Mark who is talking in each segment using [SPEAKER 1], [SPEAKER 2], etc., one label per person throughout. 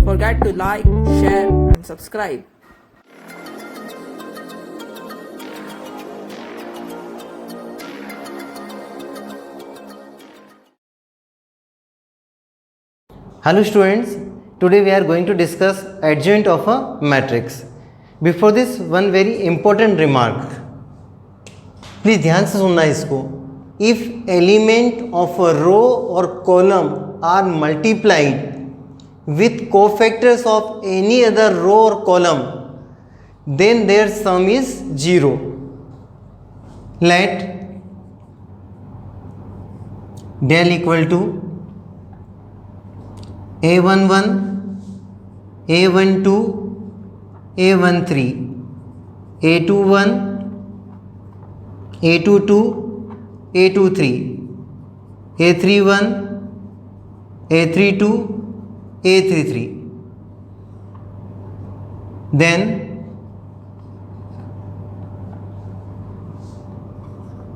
[SPEAKER 1] forget to like, share and subscribe.
[SPEAKER 2] Hello students, today we are going to discuss adjoint of a matrix. Before this, one very important remark. Please ध्यान से सुनना इसको. If element of a row or column are multiplied with cofactors of any other row or column, then their sum is 0. Let del equal to A11, A12, A13, A21, A22, A23, A31, A32, A33. Then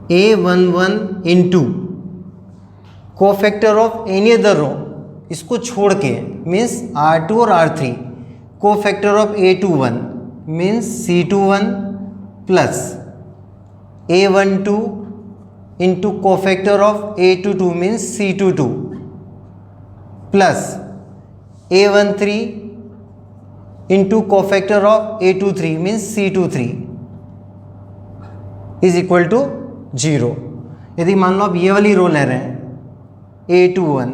[SPEAKER 2] A11 into cofactor of any other row, इसको छोड़ के means R2 और R3 cofactor of A21 means C21 plus A12 into cofactor of A22 means C22 plus A13 into cofactor of A23 means C23 is equal to 0. यदि मान लो आप ये वाली रो ले रहे हैं A21,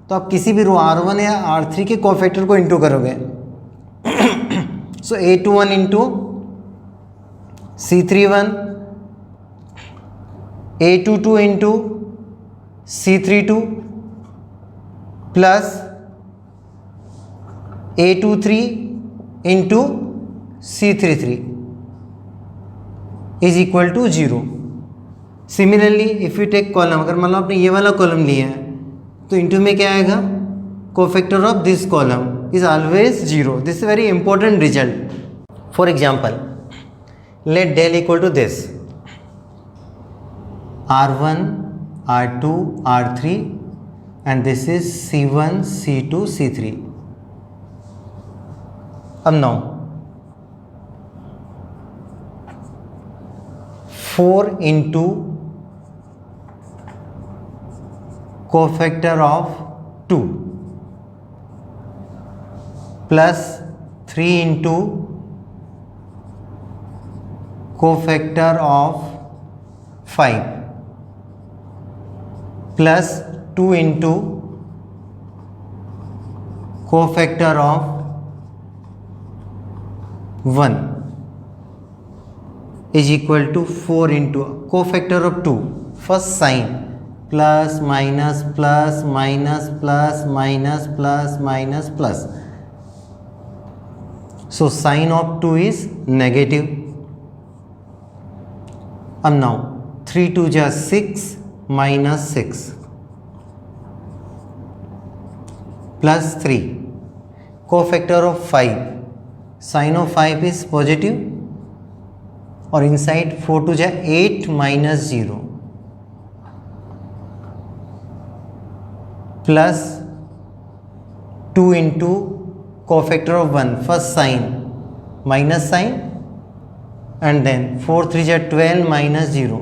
[SPEAKER 2] तो आप किसी भी रो R1 या R3 के कोफैक्टर को इंटू करोगे. So A21 into C31, A22 into C32 plus A23 into C33 is equal to 0. Similarly if you take column, अगर मान लो आपने ये वाला कॉलम लिया है तो इंटू में क्या आएगा, cofactor of this column is always 0. This is very important result. For example, let del equal to this R1, R2, R3 and this is C1, C2, C3. अब now 4 into cofactor of 2 plus 3 into cofactor of 5 plus 2 into cofactor of 1 is equal to 4 into cofactor of 2, first sign plus minus plus minus plus minus plus minus plus. So sign of 2 is negative. अब now 3 2 जा 6 minus 6 plus 3 cofactor of 5. Sign of 5 is positive और inside 4 2 जा 8 minus 0 plus 2 into cofactor of 1, first sign minus sign and then 4 3 जा 12 minus 0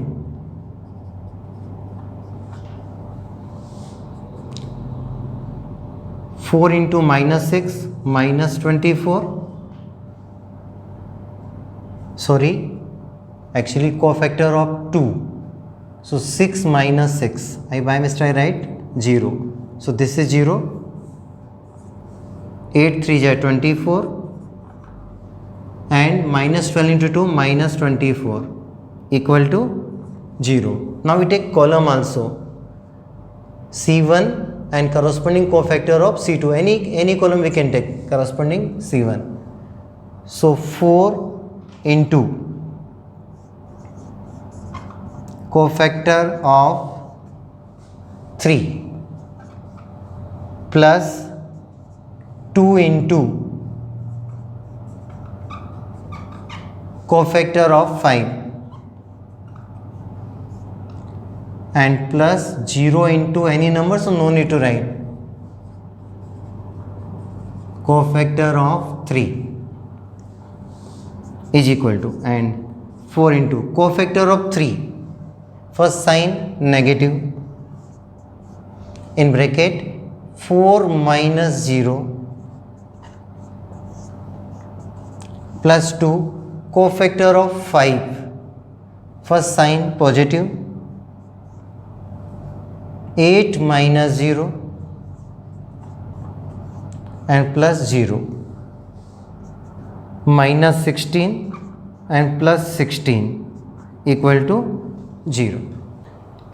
[SPEAKER 2] 4 into minus 6 minus 24. Sorry, actually cofactor of 2, so 6 minus 6, I by mistake right 0. So this is 0. 8 3 ja 24 and minus 12 into 2 minus 24 equal to 0. Now we take column also, C1 and corresponding cofactor of C2. Any column we can take corresponding C1. So 4 into cofactor of 3 plus 2 into cofactor of 5 and plus 0 into any number, so no need to write. Cofactor of 3 is equal to and 4 into cofactor of 3, first sign negative, in bracket 4 minus 0 plus 2 cofactor of 5, first sign positive, 8 minus 0 and plus 0, minus 16 and plus 16 equal to 0.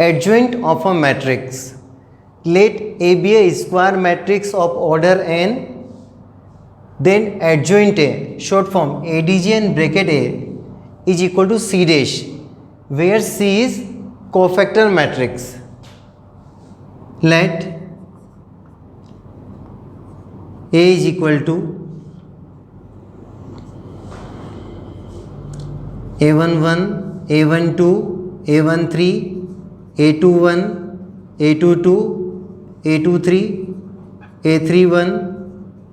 [SPEAKER 2] Adjoint of a matrix. Let A be a square matrix of order n, then adjoint A, short form ADJ and bracket A is equal to C dash, where C is cofactor matrix. Let A is equal to A11, A12, A13, A21, A22, A23, A31,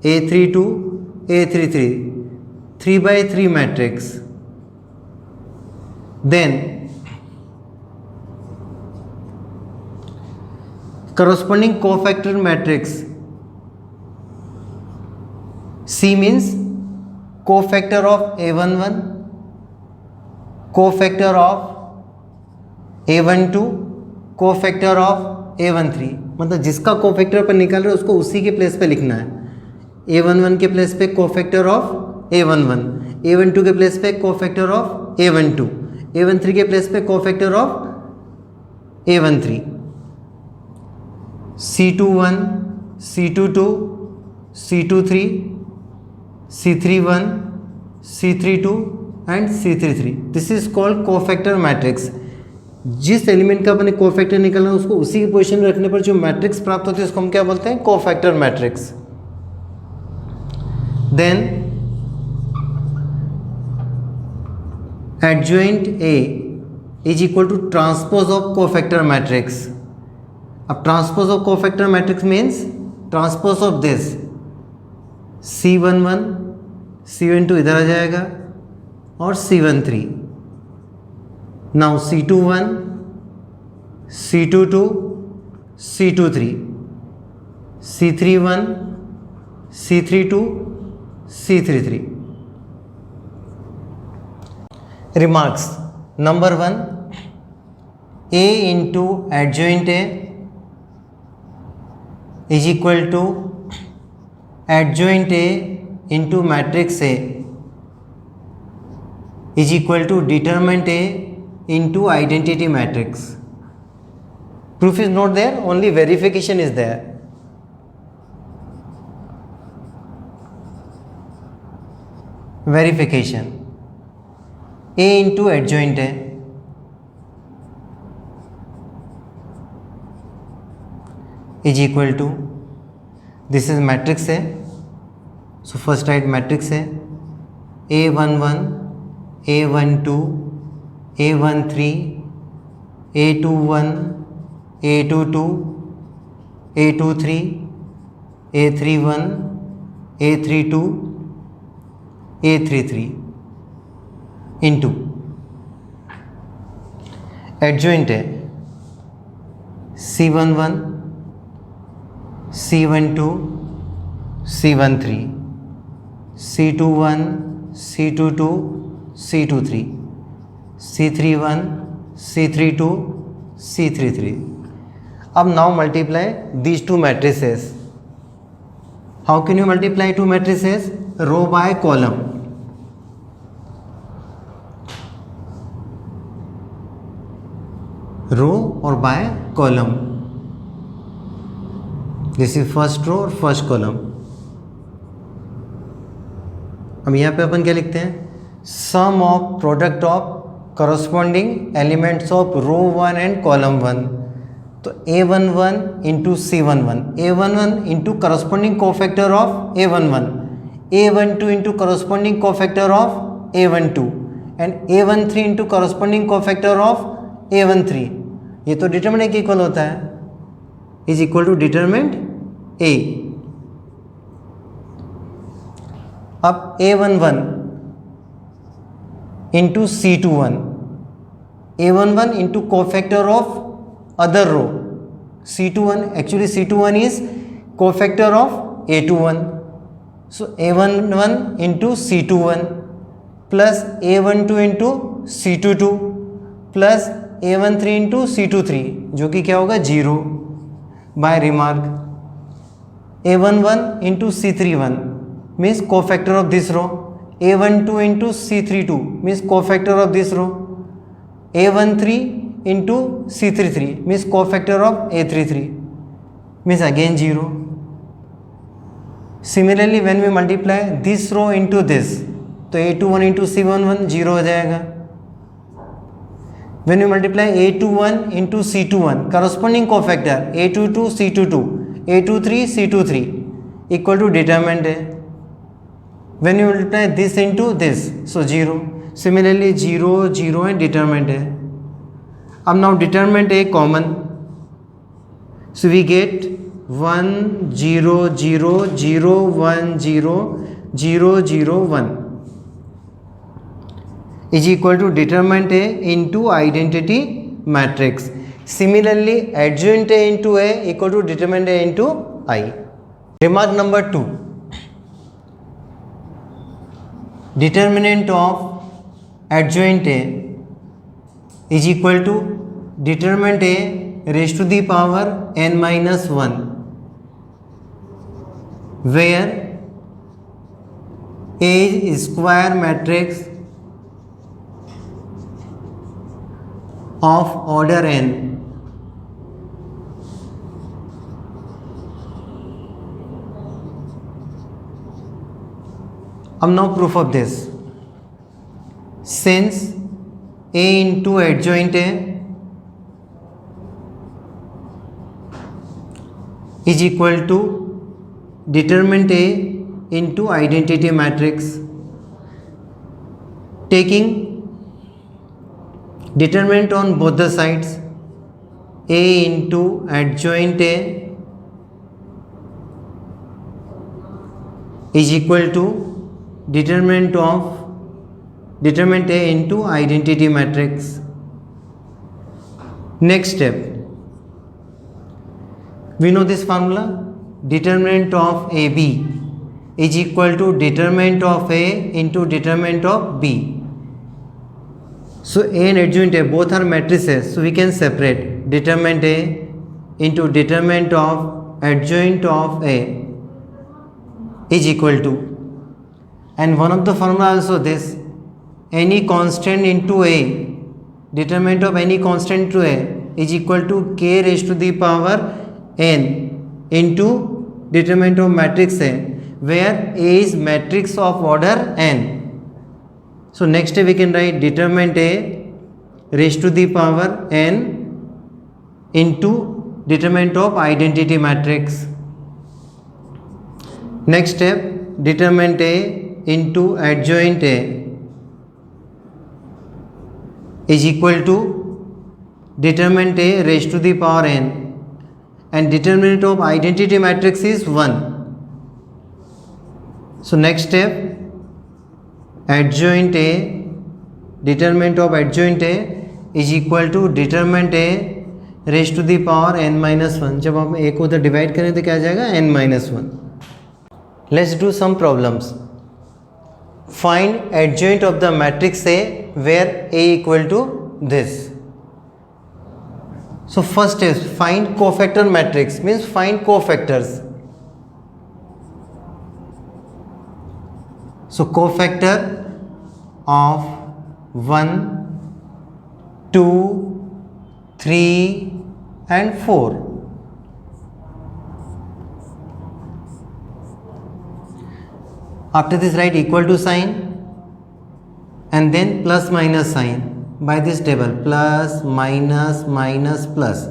[SPEAKER 2] A32, A33, 3 by 3 matrix. Then corresponding cofactor matrix. C means cofactor of A11, cofactor of A12, cofactor of A13. मतलब जिसका cofactor पर निकाल रहे हैं उसको उसी के place पे लिखना है. A11 के प्लेस पे कोफैक्टर ऑफ A11, A12 के प्लेस पे कोफैक्टर ऑफ A12, A13 के प्लेस पे cofactor of A13. C21, C22, C23, C31, C32 and C33. This is called cofactor matrix. जिस एलिमेंट का अपने कोफैक्टर निकलना है उसको उसी की पोजीशन में रखने पर जो मैट्रिक्स प्राप्त होती है उसको हम क्या बोलते हैं? Cofactor matrix. Then adjoint A is equal to transpose of cofactor matrix. अब transpose of cofactor matrix means transpose of this C11, C12 इधर आ जाएगा और C13. Now C21, C22, C23, C31, C32, C33. Remarks. Number 1, A into adjoint A is equal to adjoint A into matrix A is equal to determinant A into identity matrix. Proof is not there, only verification is there. Verification. A into adjoint A is equal to, this is matrix A, so first write matrix A, A11, A12, A13, A21, A22, A23, A31, A32, A33 into adjoint A C11, C12, C13, C21, C22, C23, C31, C32, C33. अब now multiply these two matrices. How can you multiply two matrices? Row by column. Row or by column. This is first row और first column. अब यहाँ पे अपन क्या लिखते हैं? Sum of product of corresponding elements of row 1 and column 1. तो A11 into C11, A11 into corresponding cofactor of A11, A12 into corresponding cofactor of A12 and A13 into corresponding cofactor of A13. ये तो determinant के equal होता है, is equal to determinant A. अब A11 into C21, A11 into cofactor of other row C21, actually C21 is cofactor of A21, so A11 into C21 plus A12 into C22 plus A13 into C23, जो कि क्या होगा 0 by remark. A11 into C31 means cofactor of this row. A12 into C32 means cofactor of this row. A13 into C33 means cofactor of A33 means again 0. Similarly when we multiply this row into this, तो A21 into C11 0 हो जाएगा. When we multiply A21 into C21, corresponding cofactor A22 C22, A23 C23 equal to determinant है. When we multiply this into this, so 0. Similarly 0 0 and determinant है. अब now determinant है common, so we get 1 0 0 0 1 0 0 0 1 is equal to determinant A into identity matrix. Similarly, adjoint A into A equal to determinant A into I. Remark number 2. Determinant of adjoint A is equal to determinant A raised to the power n minus 1, where A is square matrix of order n. Now proof of this. Since A into adjoint A is equal to determinant A into identity matrix, taking determinant on both the sides, A into adjoint A is equal to determinant A into identity matrix. Next step, we know this formula, determinant of AB is equal to determinant of A into determinant of B. So A and adjoint A both are matrices, so we can separate determinant A into determinant of adjoint of A is equal to, and one of the formula also this, any constant into A, determinant of any constant into A is equal to k raised to the power n into determinant of matrix A, where A is matrix of order n. So next we can write determinant A raised to the power n into determinant of identity matrix. Next step, determinant A into adjoint A is equal to determinant A raised to the power n, and determinant of identity matrix is 1. So next step, adjoint A, determinant of adjoint A is equal to determinant A raised to the power n minus 1. जब हम A को उधर divide करें तो क्या आ जाएगा n minus 1. Let's do some problems. Find adjoint of the matrix A where A equal to this. So first is find cofactor matrix, means find cofactors. So cofactor of 1, 2, 3 and 4. After this write equal to sign and then plus minus sign by this table, plus minus minus plus,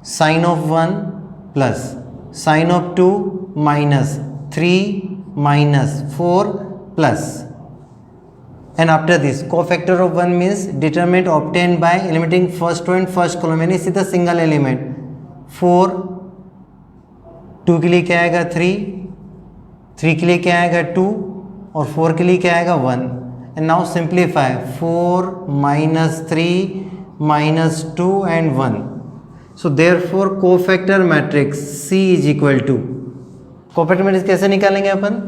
[SPEAKER 2] sign of 1 plus, sign of 2 minus, 3 minus, 4 plus, and after this cofactor of 1 means determinant obtained by eliminating first row and first column, यानी सीधा single element. 4, 2 के लिए क्या आएगा 3, 3 के लिए क्या आएगा 2, और 4 के लिए क्या आएगा 1. And now simplify 4 minus 3 minus 2 and 1. So therefore cofactor matrix C is equal to, cofactor matrix कैसे निकालेंगे अपन,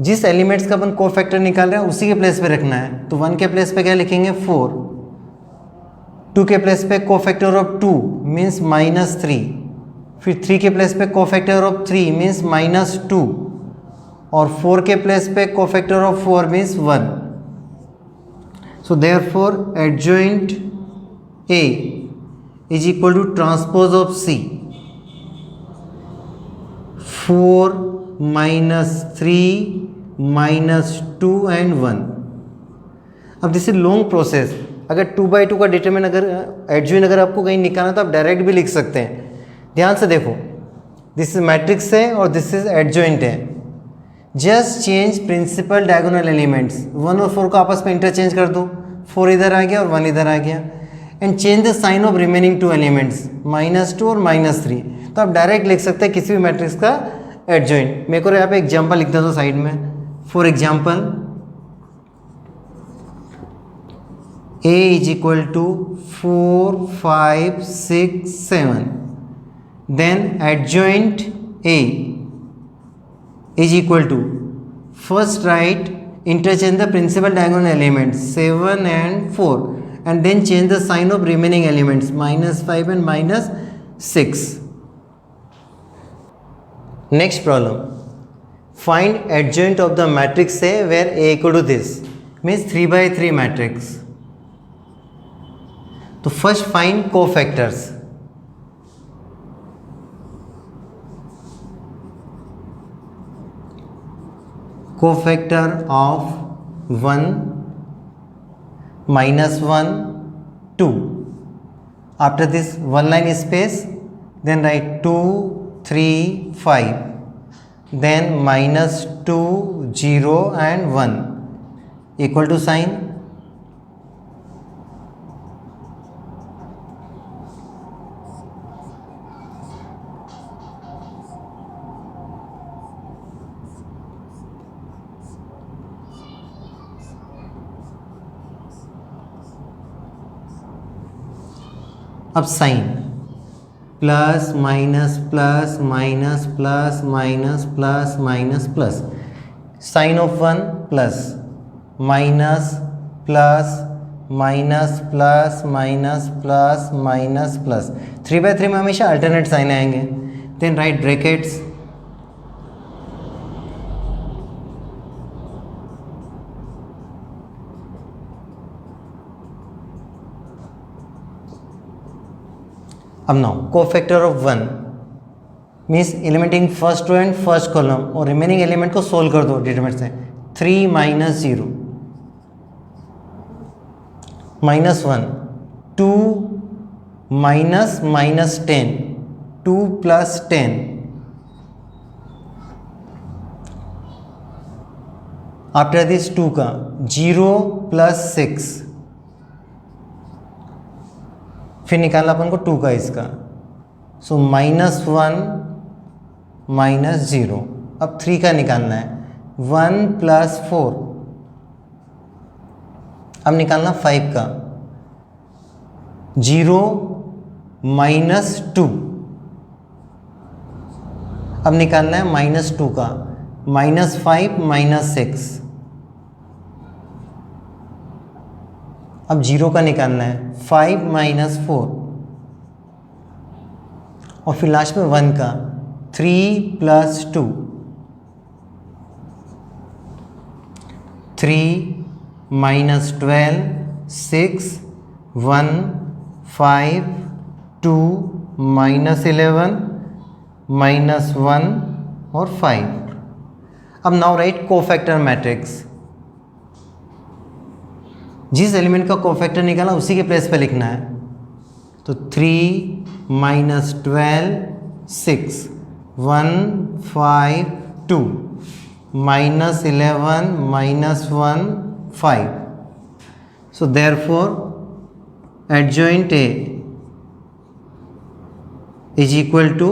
[SPEAKER 2] जिस एलिमेंट्स का अपन कोफैक्टर निकाल रहे हैं उसी के प्लेस पे रखना है. तो 1 के प्लेस पे क्या लिखेंगे 4, 2 के प्लेस पे कोफैक्टर ऑफ 2 मीन्स माइनस 3, फिर 3 के प्लेस पे कोफैक्टर ऑफ 3 मीन्स माइनस 2, और 4 के प्लेस पे cofactor of 4 means 1. So therefore adjoint A is equal to transpose of C. 4 minus 3 minus 2 and 1. अब दिस इज लॉन्ग प्रोसेस. अगर 2/2 का डिटरमिनेंट अगर एडजॉइंट अगर आपको कहीं निकालना तो आप डायरेक्ट भी लिख सकते हैं. ध्यान से देखो, दिस इज मैट्रिक्स है और दिस इज एडजॉइंट है. Just change principal diagonal elements. 1 और 4 को आपस में इंटरचेंज कर दो. 4 इधर आ गया और 1 इधर आ गया. And change the sign of remaining 2 elements -2 और -3. तो आप डायरेक्ट लिख सकते हैं किसी भी मैट्रिक्स का एडजॉइंट. मेरे को यहाँ पे एग्जाम्पल लिख देता हूँ साइड में. For example A is equal to 4 5 6 7. Then adjoint A is equal to, first write interchange the principal diagonal elements 7 and 4 and then change the sign of remaining elements -5 and -6. Next problem, find adjoint of the matrix A where A equal to this, means 3/3 matrix. तो first find cofactors. Cofactor of 1 -1 2. After this one line space, then write 2 3 5, then -2 0 and 1 equal to sign. अब sign plus minus plus minus plus minus plus minus plus. Sign of 1 plus minus plus minus plus minus plus minus plus. 3/3 में हमेशा alternate sign आएंगे. Then right brackets. अब now cofactor of 1 means eliminating first row and first column और remaining element को solve कर दो determinant से. 3 -0 -1 2 -10 2 + 10. After this 2 का 0 + 6. फिर निकालना अपन को 2 का इसका. सो -1 -0. अब 3 का निकालना है. 1 + 4. अब निकालना 5 का. 0 -2. अब निकालना है -2 का. -5 -6. अब 0 का निकालना है. 5 - 4 और फिर लास्ट में 1 का. 3 + 2. 3 - 12 6 1 5 2 -11 -1 और 5. अब नाउ राइट कोफैक्टर मैट्रिक्स. जिस एलिमेंट का कोफैक्टर निकाला उसी के प्लेस पे लिखना है. तो 3 - 12 6 1 5 2 -11 -1 5. So therefore adjoint A is equal to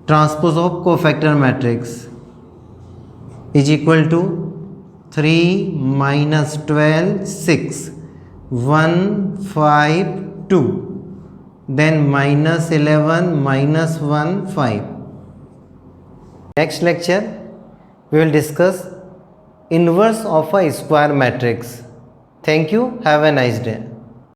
[SPEAKER 2] transpose of cofactor matrix. is equal to 3 minus 12 6 1 5 2, then minus 11 minus 1 5. Next lecture we will discuss inverse of a square matrix. Thank you. Have a nice day.